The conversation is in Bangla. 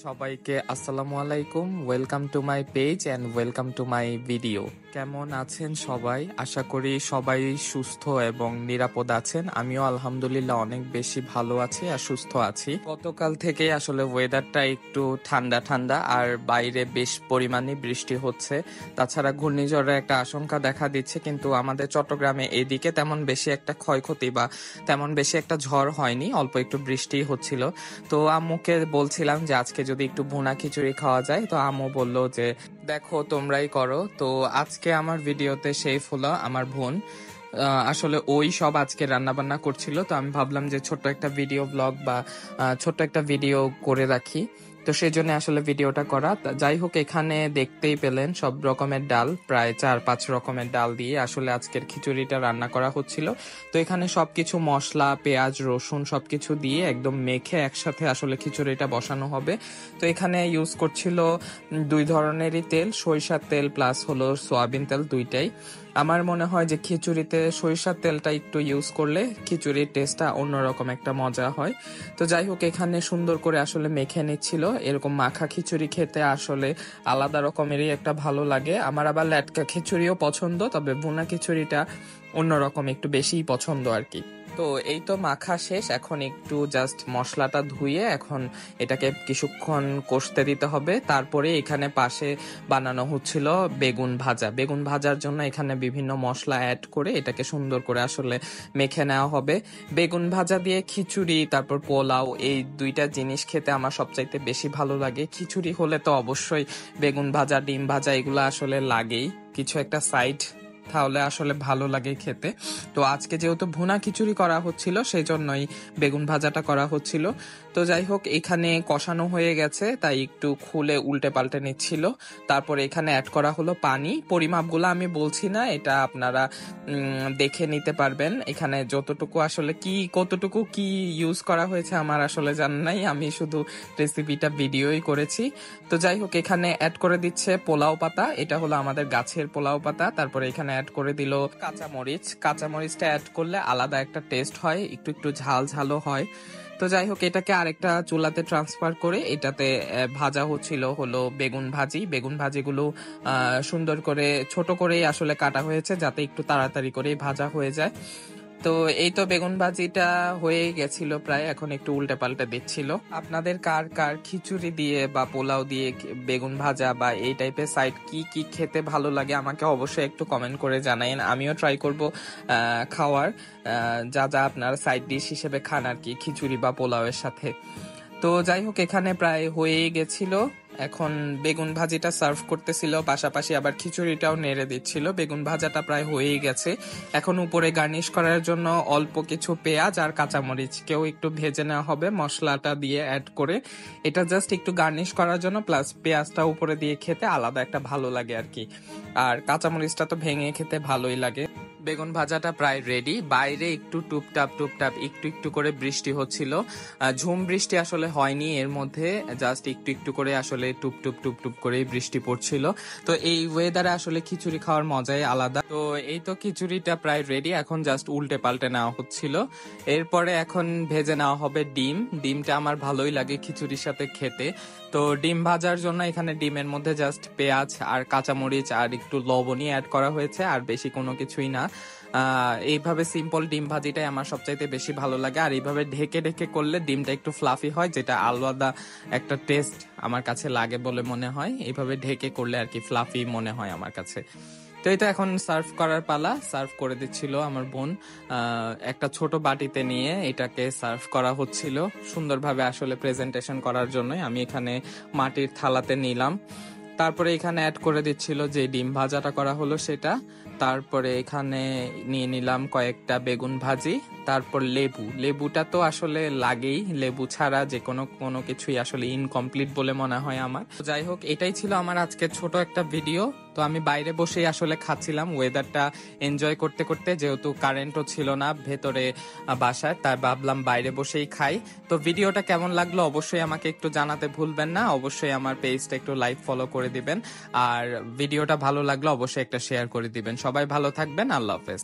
সবাইকে আসসালামু আলাইকুম। Welcome to my page and welcome to my video. কেমন আছেন সবাই? আশা করি সবাই সুস্থ এবং নিরাপদ আছেন। আমিও আলহামদুলিল্লাহ অনেক বেশি ভালো আছি আর সুস্থ আছি। গতকাল থেকে আসলে ওয়েদারটা একটু ঠান্ডা ঠান্ডা আর বাইরে বেশ পরিমাণে বৃষ্টি হচ্ছে। তাছাড়া ঘূর্ণিঝড়ের একটা আশঙ্কা দেখা দিচ্ছে, কিন্তু আমাদের চট্টগ্রামে এদিকে তেমন বেশি একটা ক্ষয়ক্ষতি বা তেমন বেশি একটা ঝড় হয়নি, অল্প একটু বৃষ্টি হচ্ছিল। তো আম্মুকে বলছিলাম যে আজকে যদি একটু ভুনা খিচুড়ি খাওয়া যায়, তো আম্মু বলল যে দেখো তোমরাই করো। তো আজকে আমার ভিডিওতে শেফ হলো আমার বোন। আসলে ওই সব আজকে রান্না বান্না করছিল, তো আমি ভাবলাম যে ছোট্ট একটা ভিডিও ব্লগ বা ছোট্ট একটা ভিডিও করে রাখি। তো সেই জন্য আসলে ভিডিওটা করা। যাই হোক, এখানে দেখতেই পেলেন সব রকমের ডাল, প্রায় 4-5 রকমের ডাল দিয়ে আসলে আজকের খিচুড়িটা রান্না করা হচ্ছিল। তো এখানে সবকিছু মশলা, পেঁয়াজ, রসুন সবকিছু দিয়ে একদম মেখে একসাথে আসলে খিচুড়িটা বসানো হবে। তো এখানে ইউজ করছিল 2 ধরনেরই তেল, সরিষার তেল প্লাস হলো সয়াবিন তেল, দুইটাই। আমার মনে হয় যে খিচুড়িতে সরিষার তেলটা একটু ইউজ করলে খিচুড়ির টেস্টটা অন্যরকম একটা মজা হয়। তো যাই হোক, এখানে সুন্দর করে আসলে মেখে নিচ্ছিল। এরকম মাখা খিচুড়ি খেতে আসলে আলাদা রকমেরই একটা ভালো লাগে। আমার আবার ল্যাটকা খিচুড়িও পছন্দ, তবে ভুনা খিচুড়িটা অন্যরকম একটু বেশিই পছন্দ আর কি। তো এই তো মাখা শেষ, এখন একটু জাস্ট মশলাটা ধুয়ে এখন এটাকে কিছুক্ষণ কষতে দিতে হবে। তারপরে এখানে পাশে বানানো হচ্ছিল বেগুন ভাজা। বেগুন ভাজার জন্য এখানে বিভিন্ন মশলা অ্যাড করে এটাকে সুন্দর করে আসলে মেখে নেওয়া হবে। বেগুন ভাজা দিয়ে খিচুড়ি তারপর পোলাও, এই দুইটা জিনিস খেতে আমার সবচাইতে বেশি ভালো লাগে। খিচুড়ি হলে তো অবশ্যই বেগুন ভাজা, ডিম ভাজা এগুলো আসলে লাগেই, কিছু একটা সাইড তাহলে আসলে ভালো লাগে খেতে। তো আজকে যেহেতু ভুনা খিচুড়ি করা হচ্ছিল, সেই জন্যই বেগুন ভাজাটা করা হচ্ছিল। তো যাই হোক, এখানে কষানো হয়ে গেছে, তাই একটু খুলে উল্টে পাল্টে নিচ্ছিল। তারপরে এখানে অ্যাড করা হলো পানি। পরিমাপগুলো আমি বলছি না, এটা আপনারা দেখে নিতে পারবেন। এখানে যতটুকু আসলে কতটুকু কি ইউজ করা হয়েছে আমার আসলে জানা নাই, আমি শুধু রেসিপিটা ভিডিওই করেছি। তো যাই হোক, এখানে অ্যাড করে দিচ্ছে পোলাও পাতা, এটা হলো আমাদের গাছের পোলাও পাতা। তারপরে এখানে অ্যাড করে দিল কাঁচামরিচ। কাঁচামরিচটা অ্যাড করলে আলাদা একটা টেস্ট হয়, একটু একটু ঝাল ঝালও হয়। তো যাই হোক, এটাকে আরেকটা চুলাতে ট্রান্সফার করে এটাতে ভাজা হচ্ছিল হলো বেগুন ভাজি। বেগুন ভাজিগুলো সুন্দর করে ছোট করেই আসলে কাটা হয়েছে, যাতে একটু তাড়াতাড়ি করেই ভাজা হয়ে যায়। তো এই তো বেগুন ভাজিটা হয়ে গেছিল প্রায়, এখন একটু উল্টে পাল্টে দিচ্ছিল। আপনাদের কার কার খিচুড়ি দিয়ে বা পোলাও দিয়ে বেগুন ভাজা বা এই টাইপের সাইড কি কি খেতে ভালো লাগে আমাকে অবশ্যই একটু কমেন্ট করে জানাইন। আমিও ট্রাই করব খাওয়ার, যা যা আপনারা সাইড ডিশ হিসেবে খান আর কি খিচুড়ি বা পোলাওয়ের সাথে। তো যাই হোক, এখানে প্রায় হয়েই গেছিল। এখন বেগুন ভাজিটা সার্ভ করতেছিল, পাশাপাশি আবার খিচুড়িটাও নেড়ে দিচ্ছিল। বেগুন ভাজাটা প্রায় হয়েই গেছে। এখন উপরে গার্নিশ করার জন্য অল্প কিছু পেঁয়াজ আর কাঁচামরিচকেও একটু ভেজে নেওয়া হবে মশলাটা দিয়ে অ্যাড করে। এটা জাস্ট একটু গার্নিশ করার জন্য, প্লাস পেঁয়াজটা উপরে দিয়ে খেতে আলাদা একটা ভালো লাগে আর কি। আর কাঁচামরিচটা তো ভেঙে খেতে ভালোই লাগে। বেগুন ভাজাটা প্রায় রেডি। বাইরে একটু টুপটাপ টুপটাপ একটু একটু করে বৃষ্টি হচ্ছিল। ঝুম বৃষ্টি আসলে হয়নি এর মধ্যে, জাস্ট একটু একটু করে আসলে টুপ টুপ করেই বৃষ্টি পড়ছিল। তো এই ওয়েদারে আসলে খিচুড়ি খাওয়ার মজাই আলাদা। তো এই তো খিচুড়িটা প্রায় রেডি, এখন জাস্ট উল্টে পাল্টে নেওয়া হচ্ছিল। এরপরে এখন ভেজে নেওয়া হবে ডিম। ডিমটা আমার ভালোই লাগে খিচুড়ির সাথে খেতে। তো ডিম ভাজার জন্য এখানে ডিমের মধ্যে জাস্ট পেঁয়াজ আর কাঁচামরিচ আর একটু লবণই অ্যাড করা হয়েছে, আর বেশি কোনো কিছুই না। এইভাবে সিম্পল ডিম ভাজিটাই আমার সবচাইতে বেশি ভালো লাগে। আর এইভাবে ঢেকে ঢেকে করলে ডিমটা একটু ফ্লাফি হয়, যেটা আলাদা একটা টেস্ট আমার কাছে লাগে বলে মনে হয়। এইভাবে ঢেকে করলে আর কি ফ্লাফি মনে হয় আমার কাছে। তো এটা এখন সার্ভ করার পালা। সার্ভ করে দিচ্ছিল আমার বোন একটা ছোট বাটিতে নিয়ে, এটাকে সার্ভ করা হচ্ছিল সুন্দরভাবে আসলে প্রেজেন্টেশন করার জন্যই আমি এখানে মাটির থালাতে নিলাম। তারপরে এখানে অ্যাড করে দিচ্ছিল যে ডিম ভাজাটা করা হলো সেটা। তারপরে এখানে নিয়ে নিলাম কয়েকটা বেগুন ভাজি, তারপর লেবুটা তো আসলে লাগেই, লেবু ছাড়া যে কোনো কিছুই আসলে ইনকমপ্লিট বলে মনে হয় আমার। যাই হোক, এটাই ছিল আমার আজকে ছোট একটা ভিডিও। তো আমি বাইরে বসেই আসলে খাচ্ছিলাম ওয়েদারটা এনজয় করতে করতে, যেহেতু কারেন্টও ছিল না ভেতরে বাসায়, তাই ভাবলাম বাইরে বসেই খাই। তো ভিডিওটা কেমন লাগলো অবশ্যই আমাকে একটু জানাতে ভুলবেন না। অবশ্যই আমার পেজটা একটু লাইক ফলো করে দিবেন, আর ভিডিওটা ভালো লাগলো অবশ্যই একটা শেয়ার করে দিবেন। সবাই ভালো থাকবেন, আল্লাহ হাফেজ।